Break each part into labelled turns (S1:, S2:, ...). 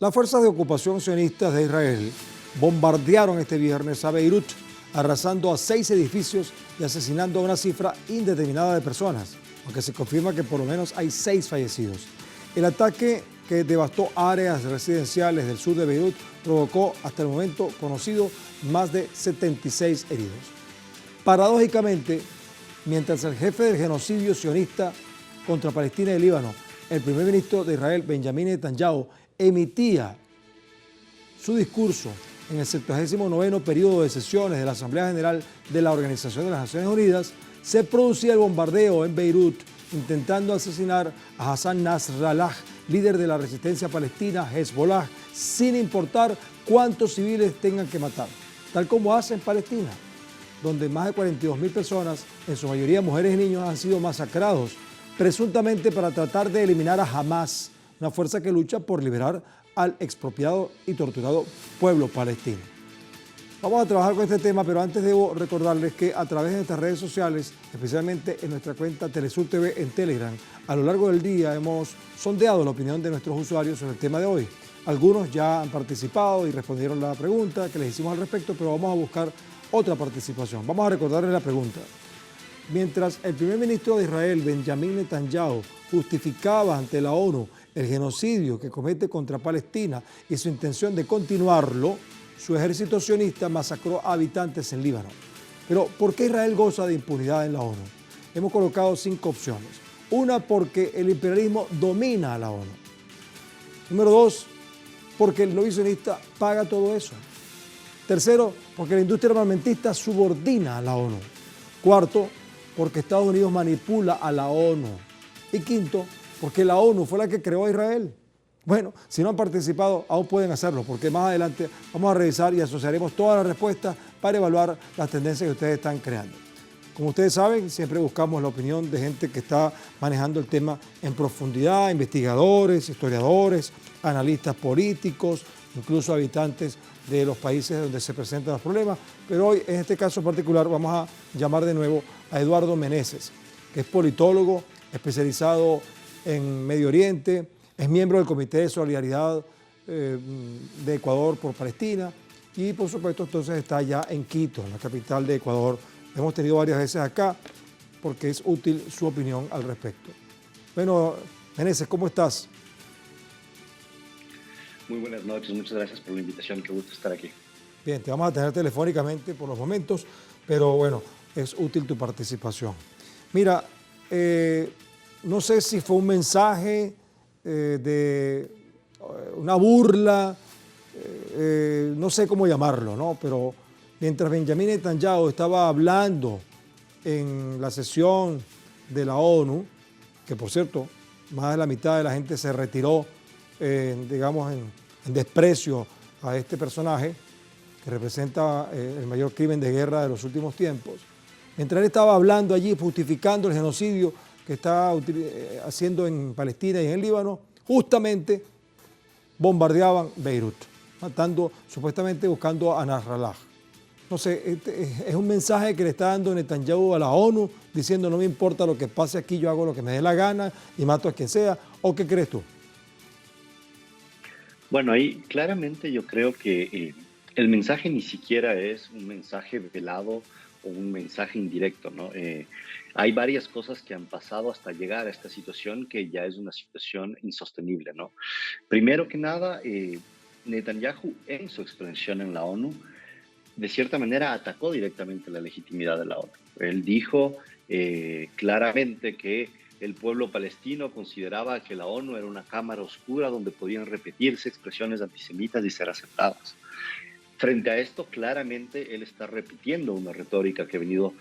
S1: Las fuerzas de ocupación sionistas de Israel bombardearon este viernes a Beirut, arrasando a 6 edificios y asesinando a una cifra indeterminada de personas, aunque se confirma que por lo menos hay 6 fallecidos. El ataque, que devastó áreas residenciales del sur de Beirut, provocó hasta el momento conocido más de 76 heridos. Paradójicamente, mientras el jefe del genocidio sionista contra Palestina y el Líbano, el primer ministro de Israel, Benjamín Netanyahu, emitía su discurso en el 79º periodo de sesiones de la Asamblea General de la Organización de las Naciones Unidas, se producía el bombardeo en Beirut intentando asesinar a Hassan Nasrallah, líder de la resistencia palestina Hezbollah, sin importar cuántos civiles tengan que matar, tal como hace en Palestina, donde más de 42.000 personas, en su mayoría mujeres y niños, han sido masacrados, presuntamente para tratar de eliminar a Hamas, una fuerza que lucha por liberar al expropiado y torturado pueblo palestino. Vamos a trabajar con este tema, pero antes debo recordarles que a través de nuestras redes sociales, especialmente en nuestra cuenta Telesur TV en Telegram, a lo largo del día hemos sondeado la opinión de nuestros usuarios sobre el tema de hoy. Algunos ya han participado y respondieron la pregunta que les hicimos al respecto, pero vamos a buscar otra participación. Vamos a recordarles la pregunta. Mientras el primer ministro de Israel, Benjamín Netanyahu, justificaba ante la ONU el genocidio que comete contra Palestina y su intención de continuarlo, su ejército sionista masacró a habitantes en Líbano. Pero, ¿por qué Israel goza de impunidad en la ONU? Hemos colocado 5 opciones. Una, porque el imperialismo domina a la ONU. Número 2, porque el lobby sionista paga todo eso. Tercero, porque la industria armamentista subordina a la ONU. Cuarto, porque Estados Unidos manipula a la ONU. Y quinto, porque la ONU fue la que creó a Israel. Bueno, si no han participado, aún pueden hacerlo, porque más adelante vamos a revisar y asociaremos todas las respuestas para evaluar las tendencias que ustedes están creando. Como ustedes saben, siempre buscamos la opinión de gente que está manejando el tema en profundidad, investigadores, historiadores, analistas políticos, incluso habitantes de los países donde se presentan los problemas. Pero hoy, en este caso particular, vamos a llamar de nuevo a Eduardo Meneses, que es politólogo especializado en Medio Oriente, es miembro del Comité de Solidaridad de Ecuador por Palestina y, por supuesto, entonces está ya en Quito, en la capital de Ecuador. Hemos tenido varias veces acá porque es útil su opinión al respecto. Bueno, Meneses, ¿cómo estás?
S2: Muy buenas noches, muchas gracias por la invitación, qué gusto estar aquí.
S1: Bien, te vamos a tener telefónicamente por los momentos, pero bueno, es útil tu participación. Mira, no sé si fue un mensaje de una burla, no sé cómo llamarlo, ¿no? Pero mientras Benjamín Netanyahu estaba hablando en la sesión de la ONU, que por cierto, más de la mitad de la gente se retiró, digamos, en desprecio a este personaje que representa el mayor crimen de guerra de los últimos tiempos. Mientras él estaba hablando allí, justificando el genocidio que está haciendo en Palestina y en el Líbano, justamente bombardeaban Beirut, matando, supuestamente buscando a Nasrallah. No sé, es un mensaje que le está dando Netanyahu a la ONU, diciendo no me importa lo que pase aquí, yo hago lo que me dé la gana y mato a quien sea, ¿o qué crees tú?
S2: Bueno, ahí claramente yo creo que el mensaje ni siquiera es un mensaje velado o un mensaje indirecto, ¿no? Hay varias cosas que han pasado hasta llegar a esta situación que ya es una situación insostenible, ¿no? Primero que nada, Netanyahu en su expresión en la ONU, de cierta manera atacó directamente la legitimidad de la ONU. Él dijo claramente que el pueblo palestino consideraba que la ONU era una cámara oscura donde podían repetirse expresiones antisemitas y ser aceptadas. Frente a esto, claramente él está repitiendo una retórica que ha venido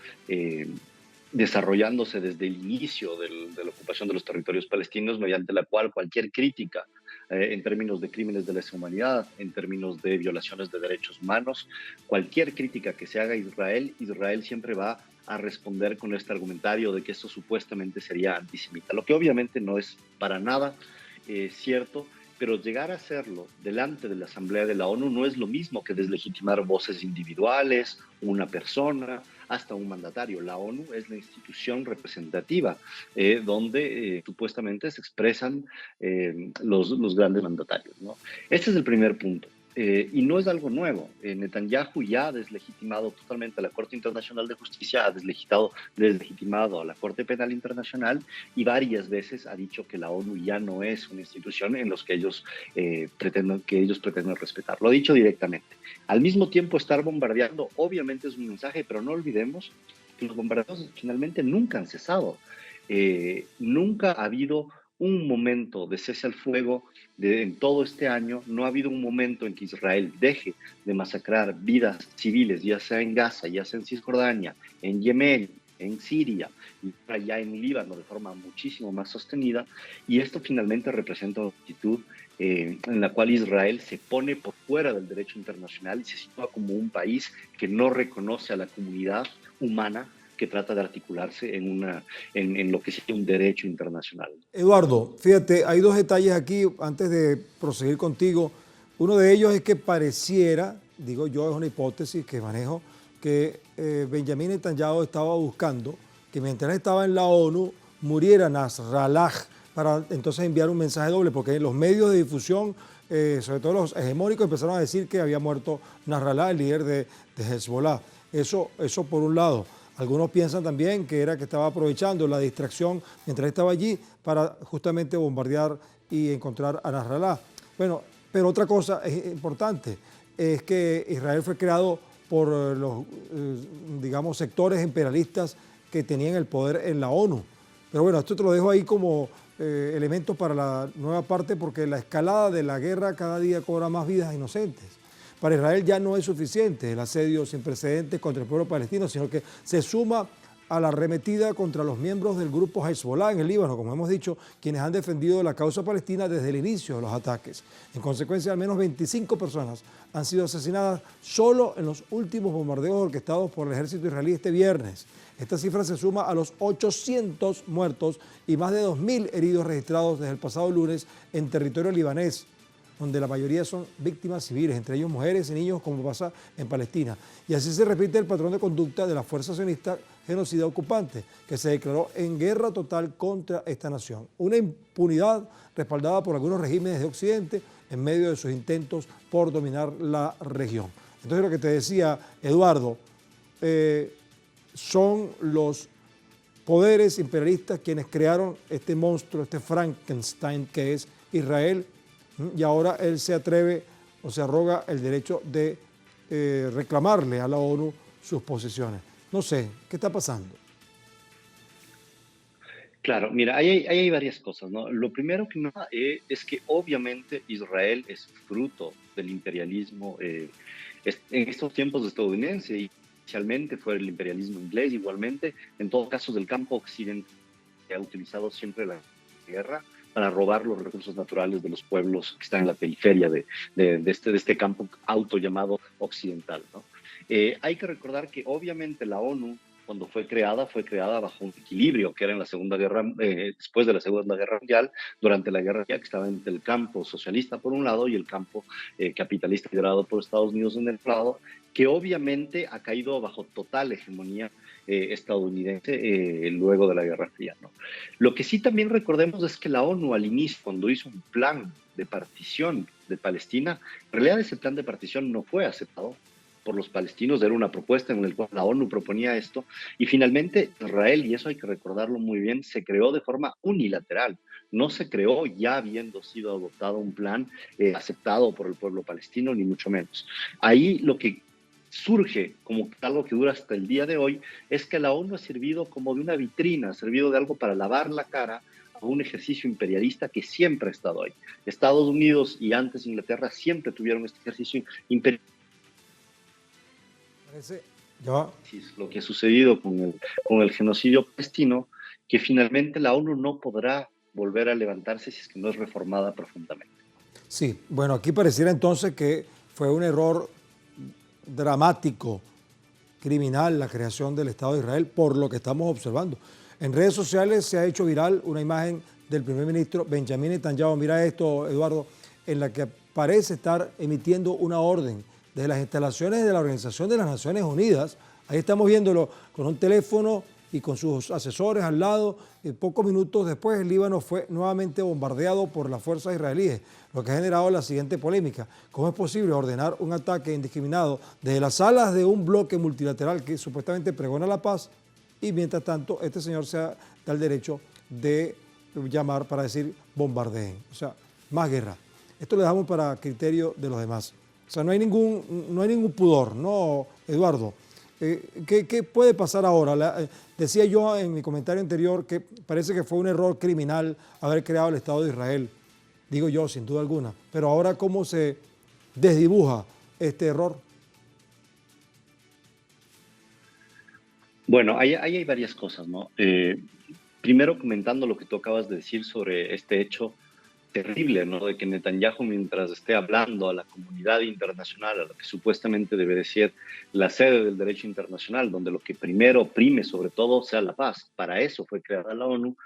S2: desarrollándose desde el inicio de la ocupación de los territorios palestinos, mediante la cual cualquier crítica en términos de crímenes de lesa humanidad, en términos de violaciones de derechos humanos, cualquier crítica que se haga a Israel, Israel siempre va a responder con este argumentario de que esto supuestamente sería antisemita, lo que obviamente no es para nada cierto, pero llegar a hacerlo delante de la Asamblea de la ONU no es lo mismo que deslegitimar voces individuales, una persona. hasta un mandatario. La ONU es la institución representativa donde supuestamente se expresan los grandes mandatarios, ¿no? Este es el primer punto. Y no es algo nuevo. Netanyahu ya ha deslegitimado totalmente a la Corte Internacional de Justicia, ha deslegitimado a la Corte Penal Internacional y varias veces ha dicho que la ONU ya no es una institución en la que ellos pretenden respetar. Lo ha dicho directamente. Al mismo tiempo, estar bombardeando obviamente es un mensaje, pero no olvidemos que los bombardeos finalmente nunca han cesado. Nunca ha habido un momento de cese al fuego en todo este año. No ha habido un momento en que Israel deje de masacrar vidas civiles, ya sea en Gaza, ya sea en Cisjordania, en Yemen, en Siria y allá en Líbano de forma muchísimo más sostenida. Y esto finalmente representa una actitud en la cual Israel se pone por fuera del derecho internacional y se sitúa como un país que no reconoce a la comunidad humana que trata de articularse en lo que sería un derecho internacional.
S1: Eduardo, fíjate, hay dos detalles aquí antes de proseguir contigo. Uno de ellos es que pareciera, digo yo, es una hipótesis que manejo, que Benjamín Netanyahu estaba buscando que mientras estaba en la ONU muriera Nasrallah para entonces enviar un mensaje doble, porque en los medios de difusión, sobre todo los hegemónicos, empezaron a decir que había muerto Nasrallah, el líder de Hezbollah. Eso por un lado. Algunos piensan también que era que estaba aprovechando la distracción mientras estaba allí para justamente bombardear y encontrar a Nasrallah. Bueno, pero otra cosa importante es que Israel fue creado por los, digamos, sectores imperialistas que tenían el poder en la ONU. Pero bueno, esto te lo dejo ahí como elemento para la nueva parte, porque la escalada de la guerra cada día cobra más vidas inocentes. Para Israel ya no es suficiente el asedio sin precedentes contra el pueblo palestino, sino que se suma a la arremetida contra los miembros del grupo Hezbollah en el Líbano, como hemos dicho, quienes han defendido la causa palestina desde el inicio de los ataques. En consecuencia, al menos 25 personas han sido asesinadas solo en los últimos bombardeos orquestados por el ejército israelí este viernes. Esta cifra se suma a los 800 muertos y más de 2.000 heridos registrados desde el pasado lunes en territorio libanés, donde la mayoría son víctimas civiles, entre ellos mujeres y niños, como pasa en Palestina. Y así se repite el patrón de conducta de la fuerza sionista genocida ocupante, que se declaró en guerra total contra esta nación. Una impunidad respaldada por algunos regímenes de Occidente en medio de sus intentos por dominar la región. Entonces, lo que te decía, Eduardo, son los poderes imperialistas quienes crearon este monstruo, este Frankenstein que es Israel, y ahora él se atreve o se arroga el derecho de reclamarle a la ONU sus posiciones. No sé, ¿qué está pasando?
S2: Claro, mira, ahí hay varias cosas, ¿no? Lo primero que nada es que obviamente Israel es fruto del imperialismo en estos tiempos estadounidense, y inicialmente fue el imperialismo inglés, igualmente, en todo caso del campo occidental, que ha utilizado siempre la guerra para robar los recursos naturales de los pueblos que están en la periferia de este campo auto llamado occidental, ¿no? Hay que recordar que obviamente la ONU, cuando fue creada bajo un equilibrio que era en la Segunda Guerra, después de la Segunda Guerra Mundial, durante la Guerra Fría, que estaba entre el campo socialista por un lado y el campo capitalista liderado por Estados Unidos en el otro lado, que obviamente ha caído bajo total hegemonía estadounidense luego de la Guerra Fría, ¿no? Lo que sí también recordemos es que la ONU al inicio, cuando hizo un plan de partición de Palestina, en realidad ese plan de partición no fue aceptado por los palestinos, era una propuesta en la cual la ONU proponía esto, y finalmente Israel, y eso hay que recordarlo muy bien, se creó de forma unilateral, no se creó ya habiendo sido adoptado un plan aceptado por el pueblo palestino, ni mucho menos. Ahí lo que surge como algo que dura hasta el día de hoy es que la ONU ha servido como de una vitrina, ha servido de algo para lavar la cara a un ejercicio imperialista que siempre ha estado ahí. Estados Unidos y antes Inglaterra siempre tuvieron este ejercicio imperialista. Lo que ha sucedido con el genocidio palestino, que finalmente la ONU no podrá volver a levantarse si es que no es reformada profundamente.
S1: Sí, bueno, aquí pareciera entonces que fue un error dramático, criminal, la creación del Estado de Israel, por lo que estamos observando. En redes sociales se ha hecho viral una imagen del primer ministro Benjamín Netanyahu, mira esto, Eduardo, en la que parece estar emitiendo una orden de las instalaciones de la Organización de las Naciones Unidas. Ahí estamos viéndolo con un teléfono y con sus asesores al lado. Pocos minutos después el Líbano fue nuevamente bombardeado por las fuerzas israelíes, lo que ha generado la siguiente polémica. ¿Cómo es posible ordenar un ataque indiscriminado desde las salas de un bloque multilateral que supuestamente pregona la paz y mientras tanto este señor se da el derecho de llamar para decir bombardeen? O sea, más guerra. Esto lo dejamos para criterio de los demás. O sea, no hay ningún pudor, ¿no, Eduardo? ¿Qué puede pasar ahora? Decía yo en mi comentario anterior que parece que fue un error criminal haber creado el Estado de Israel. Digo yo, sin duda alguna. Pero ahora, ¿cómo se desdibuja este error?
S2: Bueno, ahí hay varias cosas, ¿no? Primero, comentando lo que tú acabas de decir sobre este hecho terrible, ¿no? De que Netanyahu, mientras esté hablando a la comunidad internacional, a lo que supuestamente debe de ser la sede del derecho internacional, donde lo que primero prime sobre todo sea la paz, para eso fue creada la ONU,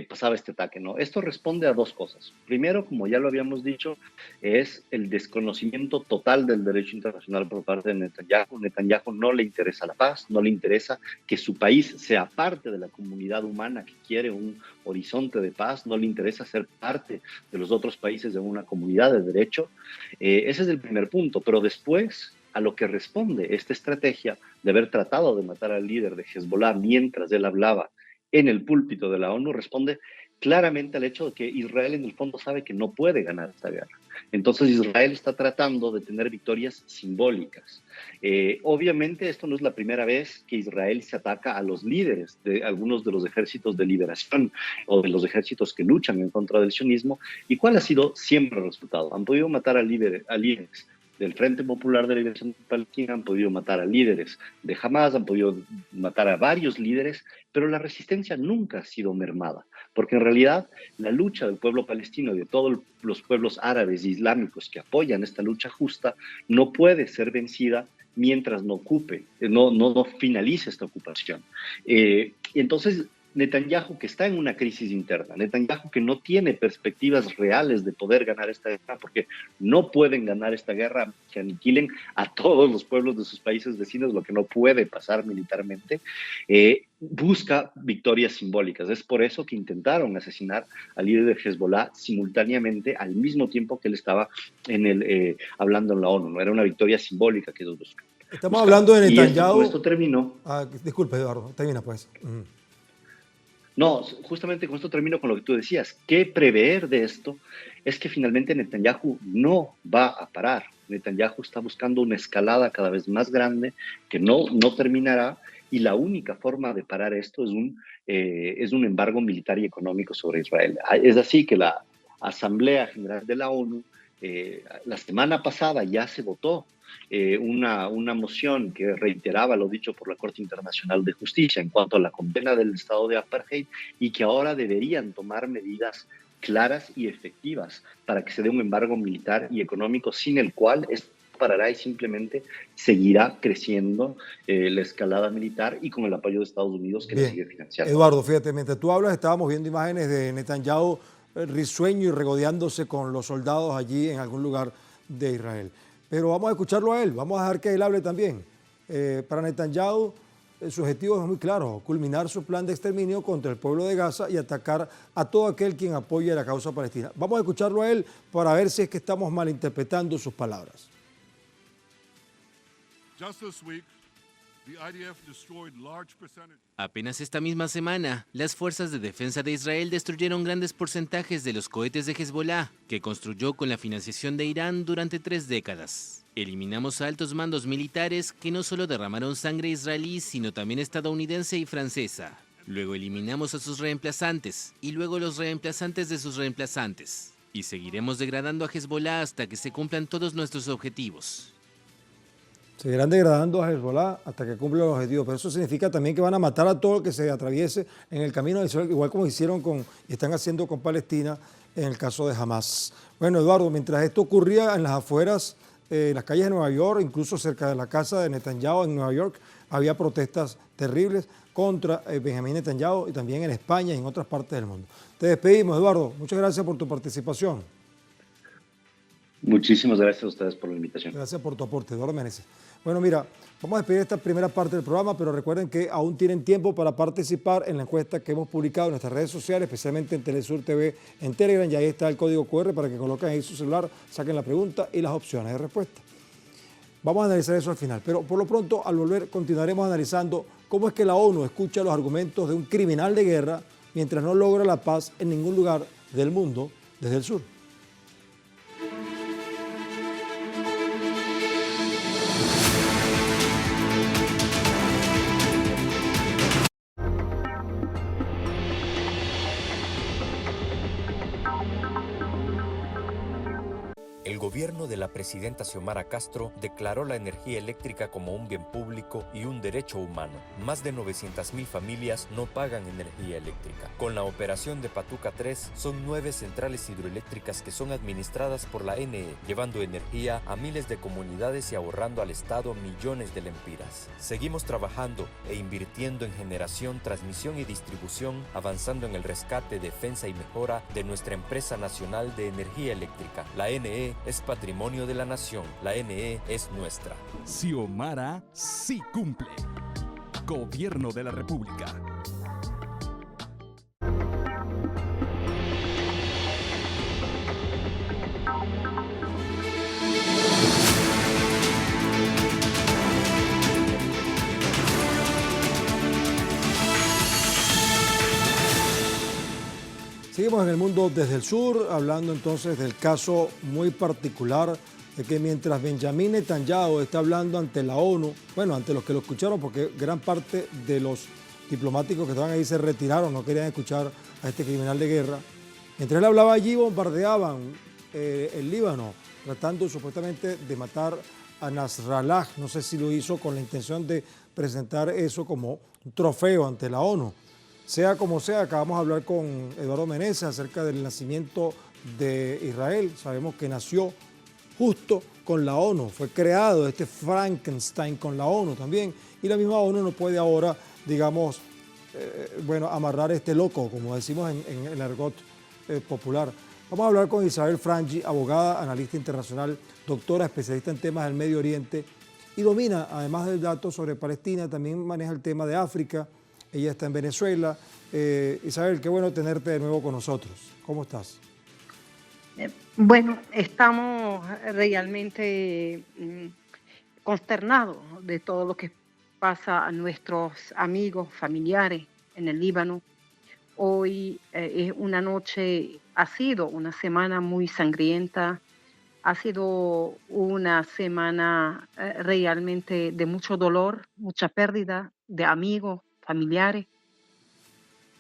S2: pasaba este ataque, ¿no? Esto responde a dos cosas. Primero, como ya lo habíamos dicho, es el desconocimiento total del derecho internacional por parte de Netanyahu. Netanyahu no le interesa la paz, no le interesa que su país sea parte de la comunidad humana que quiere un horizonte de paz, no le interesa ser parte de los otros países de una comunidad de derecho. Ese es el primer punto, pero después a lo que responde esta estrategia de haber tratado de matar al líder de Hezbollah mientras él hablaba en el púlpito de la ONU, responde claramente al hecho de que Israel en el fondo sabe que no puede ganar esta guerra. Entonces Israel está tratando de tener victorias simbólicas. Obviamente esto no es la primera vez que Israel se ataca a los líderes de algunos de los ejércitos de liberación o de los ejércitos que luchan en contra del sionismo. ¿Y cuál ha sido siempre el resultado? Han podido matar a líderes del Frente Popular de Liberación de Palestina, han podido matar a líderes de Hamas, han podido matar a varios líderes, pero la resistencia nunca ha sido mermada, porque en realidad la lucha del pueblo palestino y de todos los pueblos árabes e islámicos que apoyan esta lucha justa no puede ser vencida mientras no finalice esta ocupación. Y entonces Netanyahu, que está en una crisis interna, Netanyahu que no tiene perspectivas reales de poder ganar esta guerra, porque no pueden ganar esta guerra que aniquilen a todos los pueblos de sus países vecinos, lo que no puede pasar militarmente, busca victorias simbólicas. Es por eso que intentaron asesinar al líder de Hezbollah simultáneamente, al mismo tiempo que él estaba hablando en la ONU. No era una victoria simbólica que ellos buscaban.
S1: Estamos hablando de Netanyahu.
S2: Con esto terminó.
S1: Disculpe, Eduardo, termina pues.
S2: No, justamente con esto termino con lo que tú decías. ¿Qué prever de esto? Es que finalmente Netanyahu no va a parar. Netanyahu está buscando una escalada cada vez más grande que no terminará, y la única forma de parar esto es un embargo militar y económico sobre Israel. Es así que la Asamblea General de la ONU la semana pasada ya se votó una moción que reiteraba lo dicho por la Corte Internacional de Justicia en cuanto a la condena del estado de apartheid, y que ahora deberían tomar medidas claras y efectivas para que se dé un embargo militar y económico, sin el cual esto parará y simplemente seguirá creciendo la escalada militar, y con el apoyo de Estados Unidos que le sigue financiando.
S1: Eduardo, fíjate, mientras tú hablas estábamos viendo imágenes de Netanyahu risueño y regodeándose con los soldados allí en algún lugar de Israel. Pero vamos a escucharlo a él, vamos a dejar que él hable también. Para Netanyahu, su objetivo es muy claro: culminar su plan de exterminio contra el pueblo de Gaza y atacar a todo aquel quien apoye la causa palestina. Vamos a escucharlo a él para ver si es que estamos malinterpretando sus palabras.
S3: Apenas esta misma semana, las fuerzas de defensa de Israel destruyeron grandes porcentajes de los cohetes de Hezbollah, que construyó con la financiación de Irán durante 3 décadas. Eliminamos a altos mandos militares que no solo derramaron sangre israelí, sino también estadounidense y francesa. Luego eliminamos a sus reemplazantes, y luego los reemplazantes de sus reemplazantes. Y seguiremos degradando a Hezbollah hasta que se cumplan todos nuestros objetivos.
S1: Seguirán degradando a Hezbollah hasta que cumplan los objetivos, pero eso significa también que van a matar a todo lo que se atraviese en el camino de Israel, igual como hicieron y están haciendo con Palestina en el caso de Hamas. Bueno, Eduardo, mientras esto ocurría en las afueras, en las calles de Nueva York, incluso cerca de la casa de Netanyahu en Nueva York, había protestas terribles contra Benjamín Netanyahu, y también en España y en otras partes del mundo. Te despedimos, Eduardo. Muchas gracias por tu participación.
S2: Muchísimas gracias a ustedes por la invitación.
S1: Gracias por tu aporte, Eduardo Meneses. Bueno, mira, vamos a despedir esta primera parte del programa, pero recuerden que aún tienen tiempo para participar en la encuesta que hemos publicado en nuestras redes sociales, especialmente en Telesur TV, en Telegram, y ahí está el código QR para que coloquen ahí su celular, saquen la pregunta y las opciones de respuesta. Vamos a analizar eso al final, pero por lo pronto, al volver, continuaremos analizando cómo es que la ONU escucha los argumentos de un criminal de guerra mientras no logra la paz en ningún lugar del mundo desde el sur.
S4: El gobierno de la presidenta Xiomara Castro declaró la energía eléctrica como un bien público y un derecho humano. Más de 900,000 familias no pagan energía eléctrica. Con la operación de Patuca 3, son 9 centrales hidroeléctricas que son administradas por la NE, llevando energía a miles de comunidades y ahorrando al Estado millones de lempiras. Seguimos trabajando e invirtiendo en generación, transmisión y distribución, avanzando en el rescate, defensa y mejora de nuestra empresa nacional de energía eléctrica. La NE es patrimonio de la nación. La NE es nuestra.
S5: Xiomara sí cumple. Gobierno de la República.
S1: Seguimos en el mundo desde el sur, hablando entonces del caso muy particular de que mientras Benjamín Netanyahu está hablando ante la ONU, bueno, ante los que lo escucharon, porque gran parte de los diplomáticos que estaban ahí se retiraron, no querían escuchar a este criminal de guerra. Mientras él hablaba allí, bombardeaban el Líbano, tratando supuestamente de matar a Nasrallah. No sé si lo hizo con la intención de presentar eso como un trofeo ante la ONU. Sea como sea, acabamos de hablar con Eduardo Meneses acerca del nacimiento de Israel. Sabemos que nació justo con la ONU, fue creado este Frankenstein con la ONU también, y la misma ONU no puede ahora, digamos, amarrar este loco, como decimos en el argot popular. Vamos a hablar con Isabel Frangi, abogada, analista internacional, doctora, especialista en temas del Medio Oriente, y domina, además del dato sobre Palestina, también maneja el tema de África. Ella está en Venezuela. Isabel, qué bueno tenerte de nuevo con nosotros. ¿Cómo estás?
S6: Bueno, estamos realmente consternados de todo lo que pasa a nuestros amigos, familiares en el Líbano. Hoy es una noche, ha sido una semana muy sangrienta, ha sido una semana realmente de mucho dolor, mucha pérdida de amigos, familiares,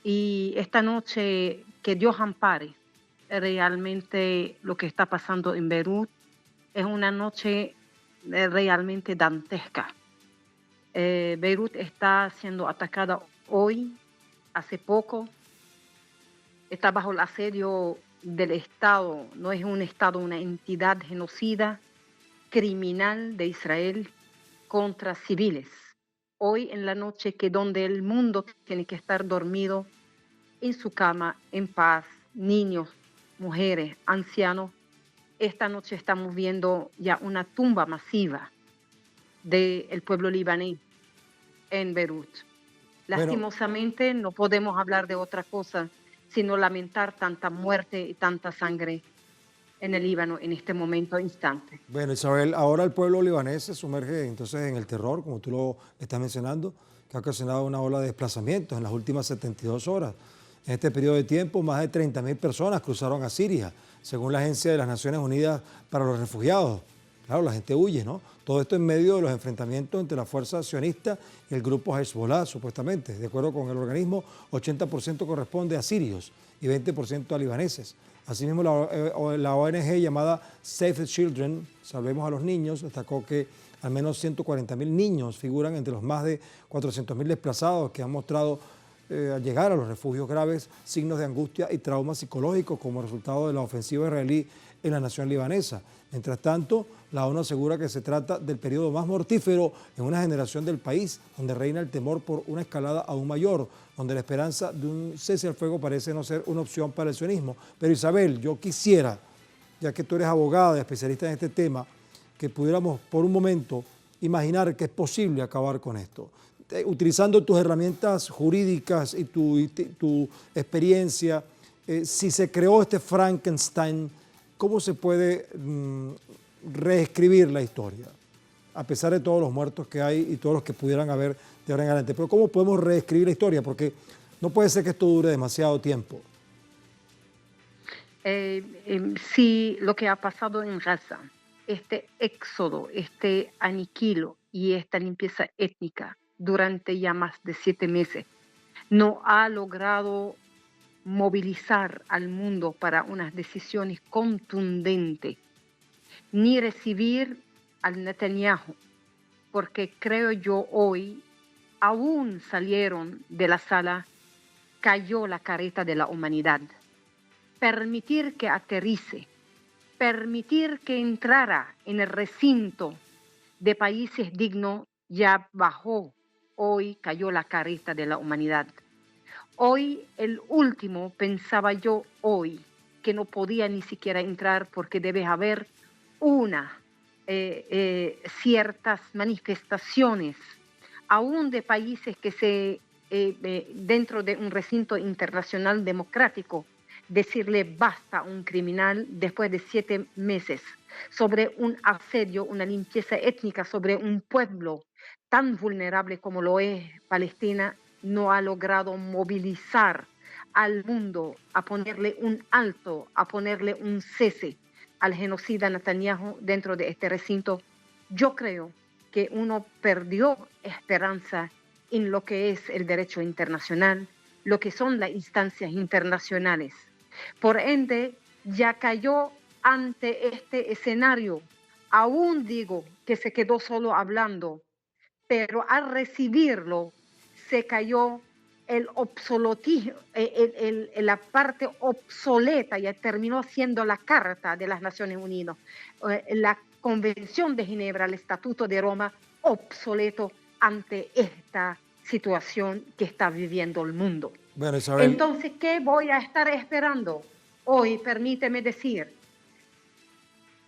S6: y esta noche que Dios ampare realmente lo que está pasando en Beirut. Es una noche realmente dantesca. Beirut está siendo atacada hoy, hace poco, está bajo el asedio del Estado. No es un Estado, una entidad genocida, criminal de Israel contra civiles. Hoy en la noche, que donde el mundo tiene que estar dormido en su cama, en paz, niños, mujeres, ancianos, esta noche estamos viendo ya una tumba masiva del pueblo libanés en Beirut. Lastimosamente no podemos hablar de otra cosa sino lamentar tanta muerte y tanta sangre en el Líbano en este momento, instante.
S1: Bueno, Isabel, ahora el pueblo libanés se sumerge entonces en el terror, como tú lo estás mencionando, que ha ocasionado una ola de desplazamientos en las últimas 72 horas. En este periodo de tiempo, más de 30.000 personas cruzaron a Siria, según la Agencia de las Naciones Unidas para los Refugiados. Claro, la gente huye, ¿no? Todo esto en medio de los enfrentamientos entre la fuerza sionista y el grupo Hezbollah, supuestamente. De acuerdo con el organismo, 80% corresponde a sirios y 20% a libaneses. Asimismo, la ONG llamada Save the Children, Salvemos a los Niños, destacó que al menos 140.000 niños figuran entre los más de 400.000 desplazados que han mostrado al llegar a los refugios graves signos de angustia y trauma psicológico como resultado de la ofensiva israelí en la nación libanesa. Mientras tanto, la ONU asegura que se trata del periodo más mortífero en una generación del país, donde reina el temor por una escalada aún mayor, donde la esperanza de un cese al fuego parece no ser una opción para el sionismo. Pero Isabel, yo quisiera ya que tú eres abogada y especialista en este tema, que pudiéramos por un momento imaginar que es posible acabar con esto. Utilizando tus herramientas jurídicas y tu experiencia, si se creó este Frankenstein, ¿cómo se puede reescribir la historia? A pesar de todos los muertos que hay y todos los que pudieran haber de ahora en adelante. Pero ¿cómo podemos reescribir la historia? Porque no puede ser que esto dure demasiado tiempo.
S6: Sí, lo que ha pasado en Gaza, este éxodo, este aniquilo y esta limpieza étnica durante ya más de 7 meses, no ha logrado movilizar al mundo para unas decisiones contundentes, ni recibir al Netanyahu, porque creo yo hoy aún salieron de la sala, cayó la careta de la humanidad. Permitir que aterrice, permitir que entrara en el recinto de países dignos, ya bajó, hoy cayó la careta de la humanidad. Hoy el último, pensaba yo hoy, que no podía ni siquiera entrar porque debe haber ciertas manifestaciones, aún de países que dentro de un recinto internacional democrático, decirle basta a un criminal después de 7 meses, sobre un asedio, una limpieza étnica sobre un pueblo tan vulnerable como lo es Palestina, no ha logrado movilizar al mundo a ponerle un alto, a ponerle un cese al genocida Netanyahu dentro de este recinto. Yo creo que uno perdió esperanza en lo que es el derecho internacional, lo que son las instancias internacionales. Por ende, ya cayó ante este escenario. Aún digo que se quedó solo hablando, pero al recibirlo se cayó el obsoletismo, la parte obsoleta, ya terminó siendo la Carta de las Naciones Unidas, la Convención de Ginebra, el Estatuto de Roma, obsoleto ante esta situación que está viviendo el mundo.
S1: Bueno, Isabel.
S6: Entonces, ¿qué voy a estar esperando? Hoy, permíteme decir,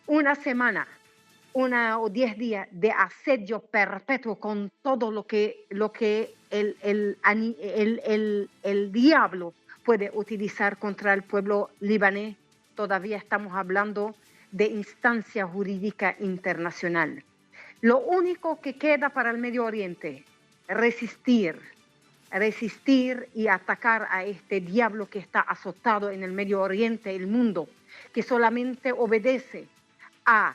S6: una semana, 1 o 10 días de asedio perpetuo con todo lo que el diablo puede utilizar contra el pueblo libanés. Todavía estamos hablando de instancia jurídica internacional. Lo único que queda para el Medio Oriente, resistir y atacar a este diablo que está azotado en el Medio Oriente, el mundo, que solamente obedece a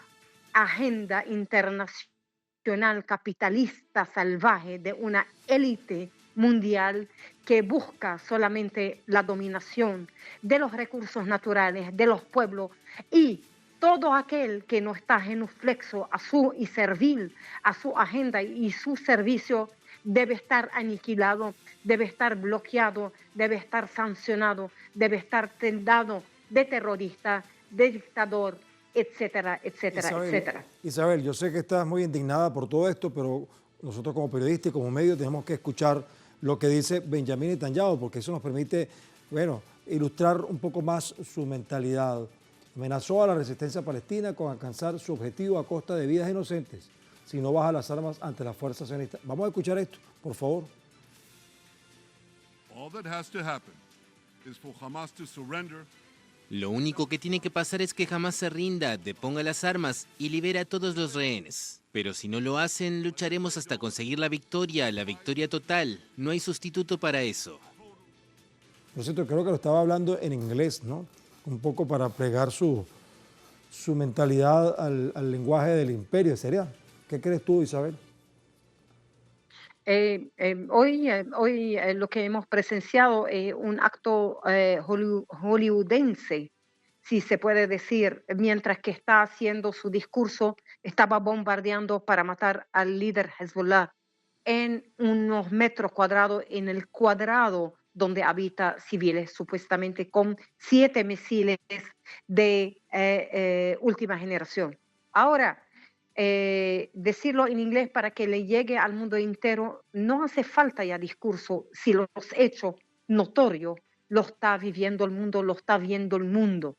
S6: agenda internacional capitalista salvaje de una élite mundial que busca solamente la dominación de los recursos naturales, de los pueblos, y todo aquel que no está genuflexo a su y servil a su agenda y su servicio debe estar aniquilado, debe estar bloqueado, debe estar sancionado, debe estar tildado de terrorista, de dictador, etcétera, etcétera, etcétera.
S1: Isabel, yo sé que estás muy indignada por todo esto, pero nosotros como periodistas y como medios tenemos que escuchar lo que dice Benjamín Netanyahu, porque eso nos permite, bueno, ilustrar un poco más su mentalidad. Amenazó a la resistencia palestina con alcanzar su objetivo a costa de vidas inocentes si no baja las armas ante las fuerzas sionistas. Vamos a escuchar esto, por favor.
S3: Lo único que tiene que pasar es que Hamás se rinda, deponga las armas y libere a todos los rehenes. Pero si no lo hacen, lucharemos hasta conseguir la victoria total. No hay sustituto para eso.
S1: Por cierto, creo que lo estaba hablando en inglés, ¿no? Un poco para plegar su mentalidad al lenguaje del imperio. ¿Sería? ¿Qué crees tú, Isabel?
S6: Hoy lo que hemos presenciado es un acto hollywoodense, si se puede decir, mientras que está haciendo su discurso, estaba bombardeando para matar al líder Hezbollah en unos metros cuadrados, en el cuadrado donde habita civiles, supuestamente con 7 misiles de última generación. Ahora, decirlo en inglés para que le llegue al mundo entero, no hace falta ya discurso, si los hechos notorios lo está viviendo el mundo, lo está viendo el mundo.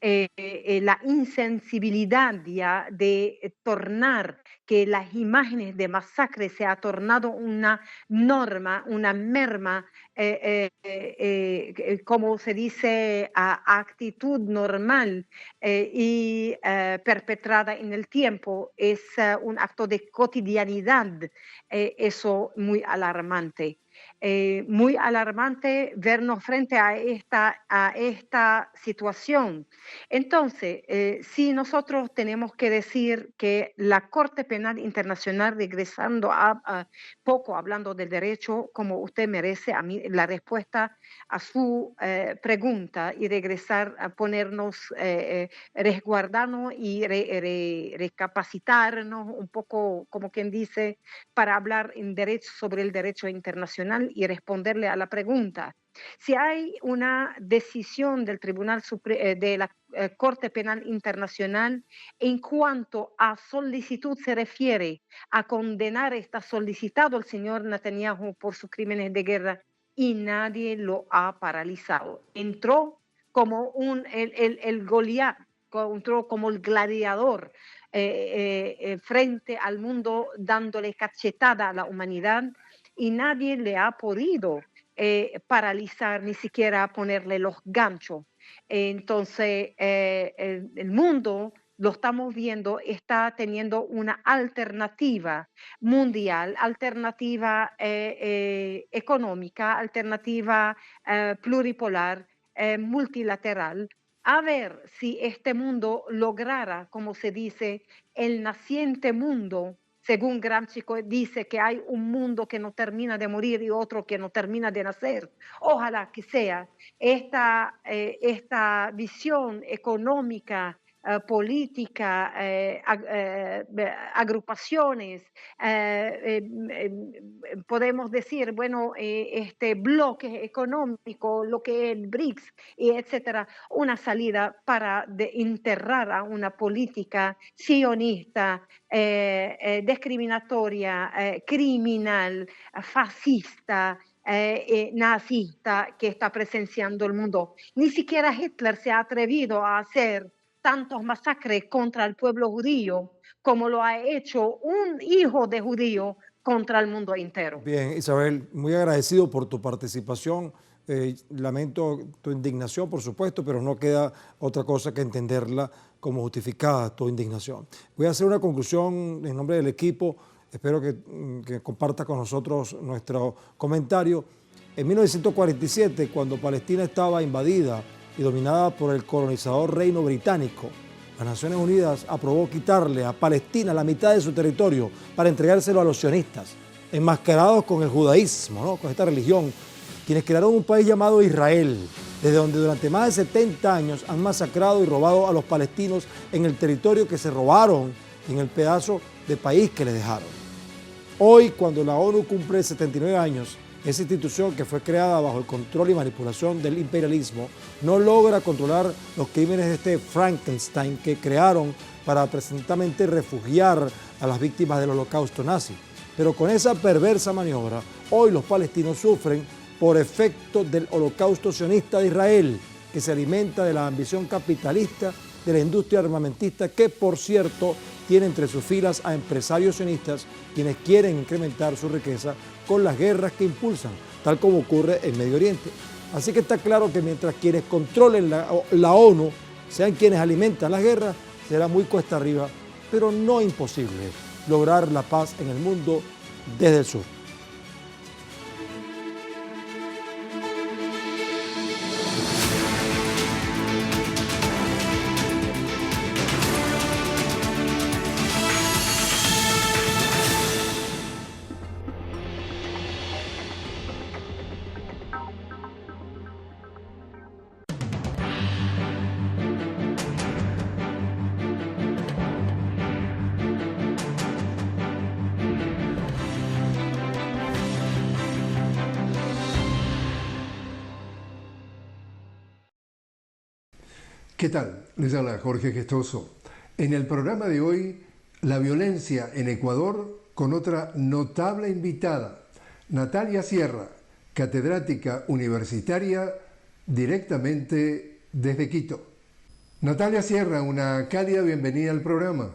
S6: la insensibilidad ya de tornar que las imágenes de masacre se ha tornado una norma, una merma, como se dice, actitud normal y perpetrada en el tiempo, es un acto de cotidianidad, eso muy alarmante. Muy alarmante vernos frente a esta situación. Entonces, si nosotros tenemos que decir que la Corte Penal Internacional, regresando a poco hablando del derecho, como usted merece, a mí la respuesta a su pregunta y regresar a ponernos, resguardarnos y recapacitarnos un poco, como quien dice, para hablar en derecho, sobre el derecho internacional y responderle a la pregunta. Si hay una decisión del de la Corte Penal Internacional en cuanto a solicitud se refiere a condenar, está solicitado el señor Netanyahu por sus crímenes de guerra y nadie lo ha paralizado. Entró como el Goliat, entró como el gladiador frente al mundo, dándole cachetada a la humanidad y nadie le ha podido paralizar, ni siquiera ponerle los ganchos. Entonces, el mundo, lo estamos viendo, está teniendo una alternativa mundial, alternativa económica, alternativa pluripolar, multilateral, a ver si este mundo lograra, como se dice, el naciente mundo. Según Gramsci dice que hay un mundo que no termina de morir y otro que no termina de nacer. Ojalá que sea esta visión económica, política, agrupaciones, podemos decir, bueno, este bloque económico, lo que es el BRICS, y etcétera, una salida para enterrar a una política sionista, discriminatoria, criminal, fascista, nazista que está presenciando el mundo. Ni siquiera Hitler se ha atrevido a hacer tantos masacres contra el pueblo judío como lo ha hecho un hijo de judío contra el mundo entero.
S1: Bien, Isabel, muy agradecido por tu participación. Lamento tu indignación, por supuesto, pero no queda otra cosa que entenderla como justificada, tu indignación. Voy a hacer una conclusión en nombre del equipo. Espero que comparta con nosotros nuestro comentario. En 1947, cuando Palestina estaba invadida y dominada por el colonizador Reino Británico, las Naciones Unidas aprobó quitarle a Palestina la mitad de su territorio para entregárselo a los sionistas, enmascarados con el judaísmo, ¿no? Con esta religión, quienes crearon un país llamado Israel, desde donde durante más de 70 años han masacrado y robado a los palestinos en el territorio que se robaron, en el pedazo de país que les dejaron. Hoy, cuando la ONU cumple 79 años, esa institución que fue creada bajo el control y manipulación del imperialismo no logra controlar los crímenes de este Frankenstein que crearon para presuntamente refugiar a las víctimas del holocausto nazi. Pero con esa perversa maniobra, hoy los palestinos sufren por efecto del holocausto sionista de Israel, que se alimenta de la ambición capitalista de la industria armamentista, que por cierto tiene entre sus filas a empresarios sionistas quienes quieren incrementar su riqueza con las guerras que impulsan, tal como ocurre en Medio Oriente. Así que está claro que mientras quienes controlen la ONU sean quienes alimentan las guerras, será muy cuesta arriba, pero no imposible lograr la paz en el mundo desde el sur.
S7: ¿Qué tal? Les habla Jorge Gestoso. En el programa de hoy, la violencia en Ecuador con otra notable invitada, Natalia Sierra, catedrática universitaria directamente desde Quito. Natalia Sierra, una cálida bienvenida al programa.